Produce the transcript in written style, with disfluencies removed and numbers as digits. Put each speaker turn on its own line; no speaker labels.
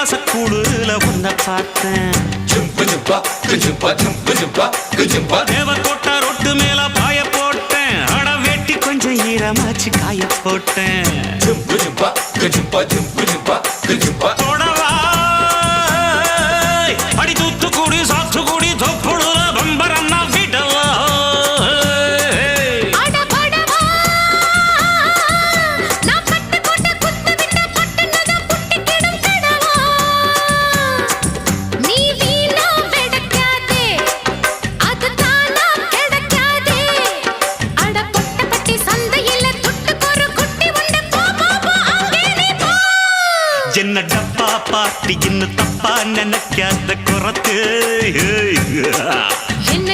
வாசக்கூடுல உன்னை பார்த்தேன். தேவ கோட்டா ரொட்டு மேல பாய போட்டேன். அட வெட்டி கொஞ்சம் ஈரமாச்சு காய போட்டேன். தொடவா அடி தூத்துக்குடி சாத்துக்குடி தொப்புடுல பம்பரன்னா விடவா. என்ன டப்பா பாட்டி இன்னும் தப்பா நினைக்காத குறத்து. என்ன